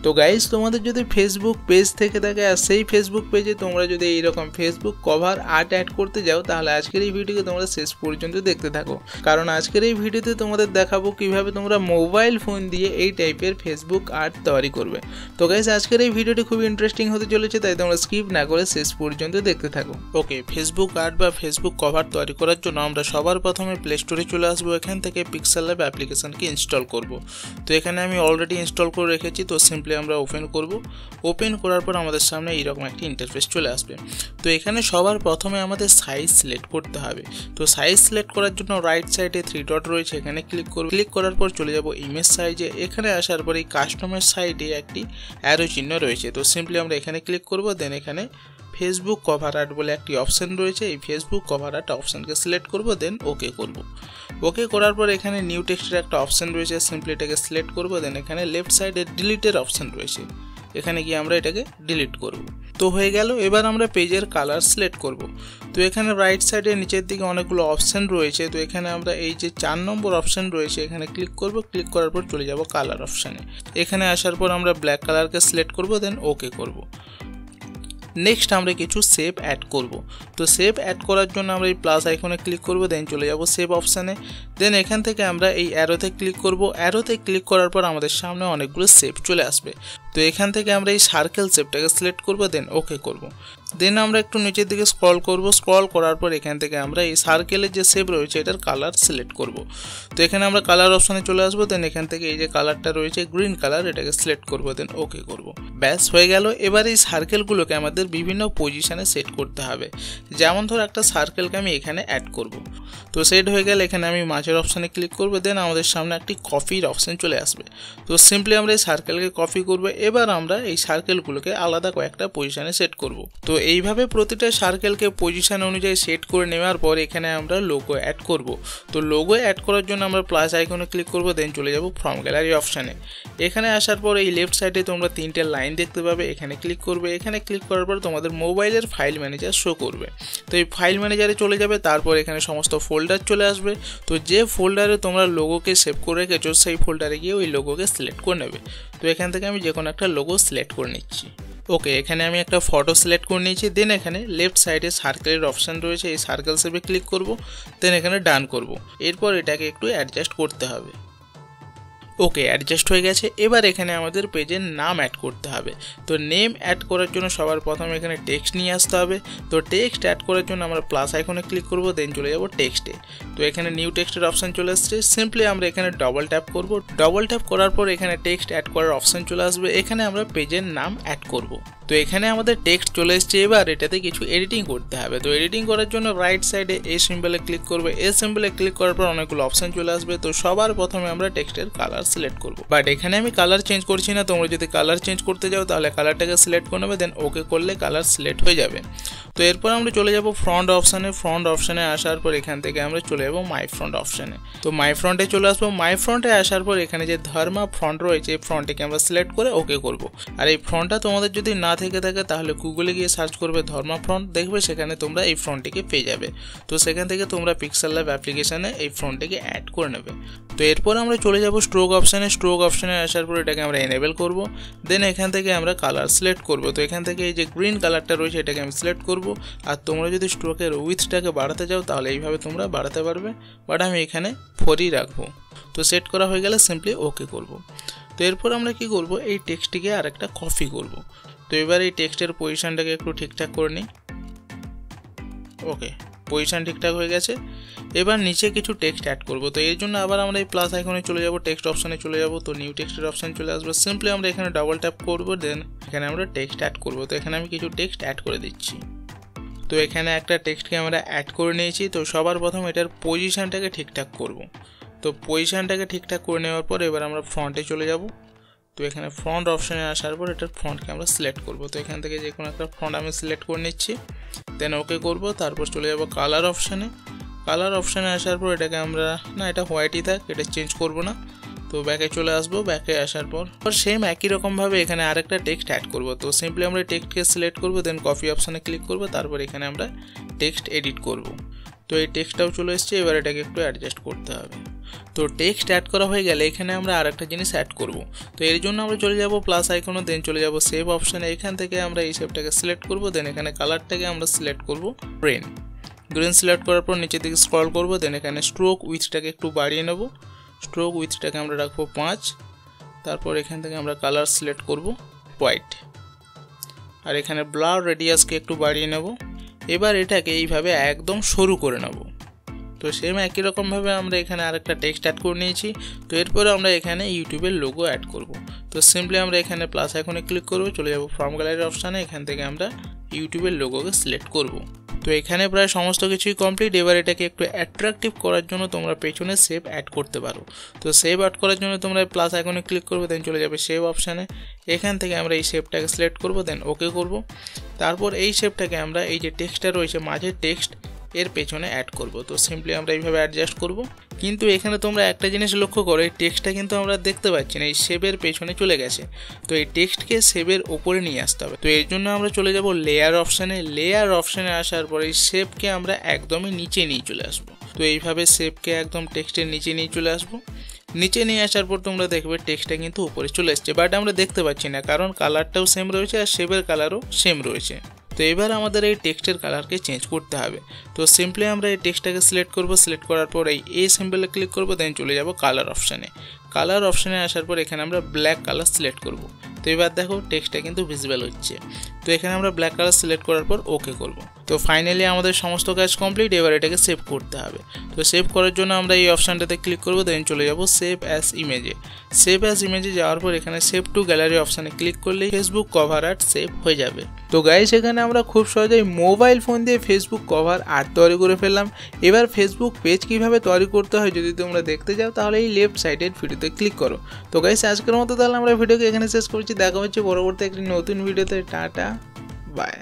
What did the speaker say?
তো গাইস তোমাদের যদি ফেসবুক পেজ থেকে থাকে আর সেই ফেসবুক পেজে তোমরা যদি এইরকম ফেসবুক কভার আর্ট অ্যাড করতে যাও তাহলে আজকের এই ভিডিওকে তোমরা শেষ পর্যন্ত দেখতে থাকো, কারণ আজকের এই ভিডিওতে তোমাদের দেখাবো কিভাবে তোমরা মোবাইল ফোন দিয়ে এই টাইপের ফেসবুক আর্ট তৈরি করবে। তো গাইস আজকের এই ভিডিওটি খুব ইন্টারেস্টিং হতে চলেছে, তাই তোমরা স্কিপ না করে শেষ পর্যন্ত দেখতে থাকো। ওকে, ফেসবুক আর্ট বা ফেসবুক কভার তৈরি করার জন্য আমরা সবার প্রথমে প্লে স্টোরে চলে আসবো। এখান থেকে পিক্সেল ল্যাব অ্যাপ্লিকেশনকে ইনস্টল করব। তো এখানে আমি অলরেডি ইনস্টল করে রেখেছি, তো সিম্পলি আমরা ওপেন করব। ওপেন করার পর আমাদের সামনে এইরকম একটি ইন্টারফেস চলে আসবে। তো এখানে সবার প্রথমে আমাদের সাইজ সিলেক্ট করতে হবে। তো সাইজ সিলেক্ট করার জন্য রাইট সাইডে 3 ডট রয়েছে, এখানে ক্লিক করব। ক্লিক করার পর চলে যাব ইমেজ সাইজে। এখানে আসার পর এই কাস্টমের সাইডে একটি অ্যারো চিহ্ন রয়েছে, তো সিম্পলি আমরা এখানে ক্লিক করব। দেন এখানে ফেসবুক কভার আর্ট বলে একটি অপশন রয়েছে, এই ফেসবুক কভার আর্ট অপশনকে সিলেক্ট করব। দেন ওকে করব। ওকে করার পর এখানে নিউ টেক্সটের একটা অপশন রয়েছে, সিম্পলি এটাকে সিলেক্ট করব। দেন এখানে লেফট সাইডে ডিলিটের অপশন রয়েছে, এখানে গিয়ে আমরা এটাকে ডিলিট করব। তো হয়ে গেল। এবার আমরা পেজের কালার সিলেক্ট করব। তো এখানে রাইট সাইডে নিচের দিকে অনেকগুলো অপশন রয়েছে, তো এখানে আমরা এই যে 4 নম্বর অপশন রয়েছে এখানে ক্লিক করব। ক্লিক করার পর চলে যাব কালার অপশানে। এখানে আসার পর আমরা ব্ল্যাক কালারকে সিলেক্ট করব। দেন ওকে করব। নেক্সট আমরা কিছু শেপ অ্যাড করব। তো শেপ অ্যাড করার জন্য আমরা এই প্লাস আইকনে ক্লিক করব। দেন চলে যাব শেপ অপশানে। দেন এখান থেকে আমরা এই অ্যারোতে ক্লিক করব। অ্যারোতে ক্লিক করার পর আমাদের সামনে অনেকগুলো শেপ চলে আসবে। তো এখান থেকে আমরা এই সার্কেল শেপটাকে সিলেক্ট করব। দেন ওকে করব। দেন আমরা একটু নিচের দিকে স্ক্রল করব। স্ক্রল করার পর এখান থেকে আমরা এই সার্কেলের যে শেপ রয়েছে এটার কালার সিলেক্ট করব। তো এখানে আমরা কালার অপশানে চলে আসবো। দেন এখান থেকে এই যে কালারটা রয়েছে গ্রিন কালার, এটাকে সিলেক্ট করব। দেন ওকে করব। ব্যাস হয়ে গেল। এবার এই সার্কেলগুলোকে আমাদের বিভিন্ন পজিশনে সেট করতে হবে। যেমন ধর একটা সার্কেলকে আমি এখানে অ্যাড করব। তো সেট হয়ে গেলে এখানে আমি মাঝের অপশানে ক্লিক করব। দেন আমাদের সামনে একটি কপির অপশান চলে আসবে। তো সিম্পলি আমরা এই সার্কেলকে কপি করব। এবার আমরা এই সার্কেলগুলোকে আলাদা কয়েকটা পজিশনে সেট করব। তো এইভাবে প্রতিটা সার্কেলকে পজিশন অনুযায়ী সেট করে নেওয়ার পর এখানে আমরা লোগো অ্যাড করব। তো লোগো অ্যাড করার জন্য আমরা প্লাস আইকনে ক্লিক করব। দেন চলে যাব ফ্রম গ্যালারি অপশানে। এখানে আসার পর এই লেফট সাইডে তোমরা 3টে লাইন দেখতে পাবে, এখানে ক্লিক করবে। এখানে ক্লিক করার পর তোমাদের মোবাইলের ফাইল ম্যানেজার শো করবে। তো এই ফাইল ম্যানেজারে চলে যাবে, তারপর এখানে সমস্ত ফোল্ডার চলে আসবে। তো যে ফোল্ডারে তোমরা লোগোকে সেভ করে রেখেছো সেই ফোল্ডারে গিয়ে ওই লোগোকে সিলেক্ট করে নেবে। তো এখান থেকে আমি যে কোনো একটা লোগো সিলেক্ট করে নিচ্ছি। ওকে, এখানে আমি একটা ফটো সিলেক্ট করে নিয়েছি। দেন এখানে লেফট সাইডে সার্কেলের অপশান রয়েছে, এই সার্কেল শেপে ক্লিক করব। দেন এখানে ডান করব। এরপর এটাকে একটু অ্যাডজাস্ট করতে হবে। ওকে, অ্যাডজাস্ট হয়ে গেছে। এবার এখানে আমাদের পেজের নাম অ্যাড করতে হবে। তো নেম অ্যাড করার জন্য সবার প্রথমে এখানে টেক্সট নিয়ে আসতে হবে। তো টেক্সট অ্যাড করার জন্য আমরা প্লাস আইকনে ক্লিক করব। দেন চলে যাব টেক্সটে। তো এখানে নিউ টেক্সটের অপশান চলে আসছে, সিম্পলি আমরা এখানে ডবল ট্যাপ করব। ডবল ট্যাপ করার পর এখানে টেক্সট অ্যাড করার অপশান চলে আসবে, এখানে আমরা পেজের নাম অ্যাড করব। তো এখানে আমাদের টেক্সট চলে এসছে। এবার এটাতে কিছু এডিটিং করতে হবে। তো এডিটিং করার জন্য রাইট সাইডে এ সিম্বলে ক্লিক করবে। এ সিম্বলে ক্লিক করার পর অনেকগুলো অপশান চলে আসবে। তো সবার প্রথমে আমরা টেক্সটের কালার সিলেক্ট করব। বাট এখানে আমি কালার চেঞ্জ করছি না, তোমরা যদি কালার চেঞ্জ করতে যাও তাহলে কালারটাকে সিলেক্ট করে নেবে। দেন ওকে করলে কালার সিলেক্ট হয়ে যাবে। তো এরপর আমরা চলে যাব ফ্রন্ট অপশানে। ফ্রন্ট অপশানে আসার পর এখান থেকে আমরা চলে যাব মাই ফ্রন্ট অপশানে। তো মাই ফ্রন্টে চলে আসবো। মাই ফ্রন্টে আসার পর এখানে যে ধর্মা ফ্রন্ট রয়েছে এই ফ্রন্টটিকে আমরা সিলেক্ট করে ওকে করব। আর এই ফ্রন্টটা তোমাদের যদি না থেকে থাকে তাহলে গুগলে গিয়ে সার্চ করবে ধর্মা ফ্রন্ট, দেখবে সেখানে তোমরা এই ফ্রন্টটিকে পেয়ে যাবে। তো সেখান থেকে তোমরা পিক্সেল ল্যাব অ্যাপ্লিকেশানে এই ফ্রন্টটিকে অ্যাড করে নেবে। তো এরপর আমরা চলে যাব স্ট্রোক অপশানে। স্ট্রোক অপশানে আসার পর এটাকে আমরা এনেবল করব। দেন এখান থেকে আমরা কালার সিলেক্ট করব। তো এখান থেকে এই যে গ্রিন কালারটা রয়েছে এটাকে আমি সিলেক্ট করব। আর তোমরা যদি স্ট্রোকের উইথটাকে বাড়াতে চাও তাহলে এইভাবে তোমরা বাড়াতে পারবে, বাট আমি এখানে 4ই রাখবো। তো সেট করা হয়ে গেলে সিম্পলি ওকে করব। তো এরপর আমরা কি করব, এই টেক্সটটিকে আর একটা কপি করব। তো এবার এই টেক্সটের পজিশনটাকে একটু ঠিকঠাক করে নিই। ওকে, পজিশন ঠিকঠাক হয়ে গেছে। এবার নিচে কিছু টেক্সট অ্যাড করব। তো এর জন্য আবার আমরা এই প্লাস আইকনে চলে যাব, টেক্সট অপশানে চলে যাব। তো নিউ টেক্সটের অপশান চলে আসবে, সিম্পলি আমরা এখানে ডাবল ট্যাপ করব। দেন এখানে আমরা টেক্সট অ্যাড করব। তো এখানে আমি কিছু টেক্সট অ্যাড করে দিচ্ছি। তো এখানে একটা টেক্সটকে আমরা অ্যাড করে নিয়েছি। তো সবার প্রথম এটার পজিশনটাকে ঠিকঠাক করব। তো পজিশনটাকে ঠিকঠাক করে নেওয়ার পর এবার আমরা ফ্রন্টে চলে যাব। তো এখানে ফ্রন্ট অপশানে আসার পর এটার ফ্রন্টকে আমরা সিলেক্ট করব। তো এখান থেকে যে কোনো একটা ফ্রন্ট আমি সিলেক্ট করে নিচ্ছি। দেন ওকে করব। তারপর চলে যাব কালার অপশানে। কালার অপশানে আসার পর এটাকে আমরা, না এটা হোয়াইটই থাক, এটা চেঞ্জ করব না। তো ব্যাকে চলে আসবো। ব্যাকে আসার পর সেম একই রকমভাবে এখানে আরেকটা টেক্সট অ্যাড করব। তো সিম্পলি আমরা টেক্সটকে সিলেক্ট করব। দেন কপি অপশানে ক্লিক করব। তারপর এখানে আমরা টেক্সট এডিট করব। তো এই টেক্সটটাও চলে এসছে। এবার এটাকে একটু অ্যাডজাস্ট করতে হবে। তো তো টেক্সট অ্যাড করা হয়ে গেলে এখানে আমরা আরেকটা জিনিস অ্যাড করব। তো এর জন্য আমরা চলে যাব প্লাস আইকনে, দেন চলে যাব সেভ অপশানে। এখান থেকে আমরা এই শেপটাকে সিলেক্ট করব, দেন এখানে কালারটাকে আমরা সিলেক্ট করব গ্রিন সিলেক্ট করার পর নিচের দিকে স্ক্রল করব, দেন এখানে স্ট্রোক উইথটাকে একটু বাড়িয়ে নেব। স্ট্রোক উইথটাকে আমরা রাখবো 5। তারপর এখান থেকে আমরা কালার সিলেক্ট করব হোয়াইট, আর এখানে ব্লার রেডিয়াসকে একটু বাড়িয়ে নেব। এবার এটাকে এইভাবে একদম সরু করে নেব। তো সেম একই রকমভাবে আমরা এখানে আরেকটা টেক্সট অ্যাড করে নিয়েছি। তো এরপরে আমরা এখানে ইউটিউবের লোগো অ্যাড করব। তো সিম্পলি আমরা এখানে প্লাস আইকনে ক্লিক করব, চলে যাব ফ্রম গ্যালারি অপশানে। এখান থেকে আমরা ইউটিউবের লোগোকে সিলেক্ট করব। তো এখানে প্রায় সমস্ত কিছুই কমপ্লিট। এবার এটাকে একটু অ্যাট্রাকটিভ করার জন্য তোমরা পেছনে শেপ অ্যাড করতে পারো। তো শেপ অ্যাড করার জন্য তোমরা প্লাস আইকনে ক্লিক করবে, দেন চলে যাবে শেপ অপশানে। এখান থেকে আমরা এই শেপটাকে সিলেক্ট করব, দেন ওকে করব। তারপর এই শেপটাকে আমরা এই যে টেক্সটটা রয়েছে মাঝের টেক্সট এর পেছনে অ্যাড করব। তো সিম্পলি আমরা এইভাবে অ্যাডজাস্ট করব। কিন্তু এখানে তোমরা একটা জিনিস লক্ষ্য করো, এই টেক্সটটা কিন্তু আমরা দেখতে পাচ্ছি না, এই শেপের পেছনে চলে গেছে। তো এই টেক্সটকে শেপের ওপরে নিয়ে আসতে হবে। তো এর জন্য আমরা চলে যাব লেয়ার অপশানে। লেয়ার অপশানে আসার পর এই শেপকে আমরা একদমই নিচে নিয়ে চলে আসবো। তো এইভাবে শেপকে একদম টেক্সটের নিচে নিয়ে চলে আসবো। নিচে নিয়ে আসার পর তোমরা দেখবে টেক্সটটা কিন্তু উপরে চলে এসছে, বাট আমরা দেখতে পাচ্ছি না, কারণ কালারটাও সেম রয়েছে আর শেপের কালারও সেম রয়েছে। তো এবার আমাদের এই টেক্সটের কালারকে চেঞ্জ করতে হবে। তো সিম্পলি আমরা এই টেক্সটটাকে সিলেক্ট করব। সিলেক্ট করার পর এই সিম্বলে ক্লিক করব, দেন চলে যাব কালার অপশানে। কালার অপশানে আসার পর এখানে আমরা ব্ল্যাক কালার সিলেক্ট করব। তো এবার দেখো টেক্সটটা কিন্তু ভিজিবল হচ্ছে। তো এখানে আমরা ব্ল্যাক কালার সিলেক্ট করার পর ওকে করব। তো ফাইনালি আমাদের সমস্ত কাজ কমপ্লিট। এবার এটাকে সেভ করতে হবে। তো সেভ করার জন্য আমরা এই অপশানটাতে ক্লিক করব, দেন চলে যাব সেভ অ্যাজ ইমেজে। সেভ অ্যাজ ইমেজে যাওয়ার পর এখানে সেভ টু গ্যালারি অপশানে ক্লিক করলেই ফেসবুক কভার আর্ট সেভ হয়ে যাবে। তো গাইস এখানে আমরা খুব সহজেই মোবাইল ফোন দিয়ে ফেসবুক কভার আর্ট তৈরি করে ফেললাম। এবার ফেসবুক পেজ কিভাবে তৈরি করতে হয় যদি তোমরা দেখতে চাও তাহলে এই লেফট সাইডের ভিডিওতে ক্লিক করো। তো গাইস আজকের মতো তাহলে আমরা ভিডিওকে এখানে শেষ করছি। দেখা হচ্ছে পরবর্তী একটি নতুন ভিডিওতে। Tata bye.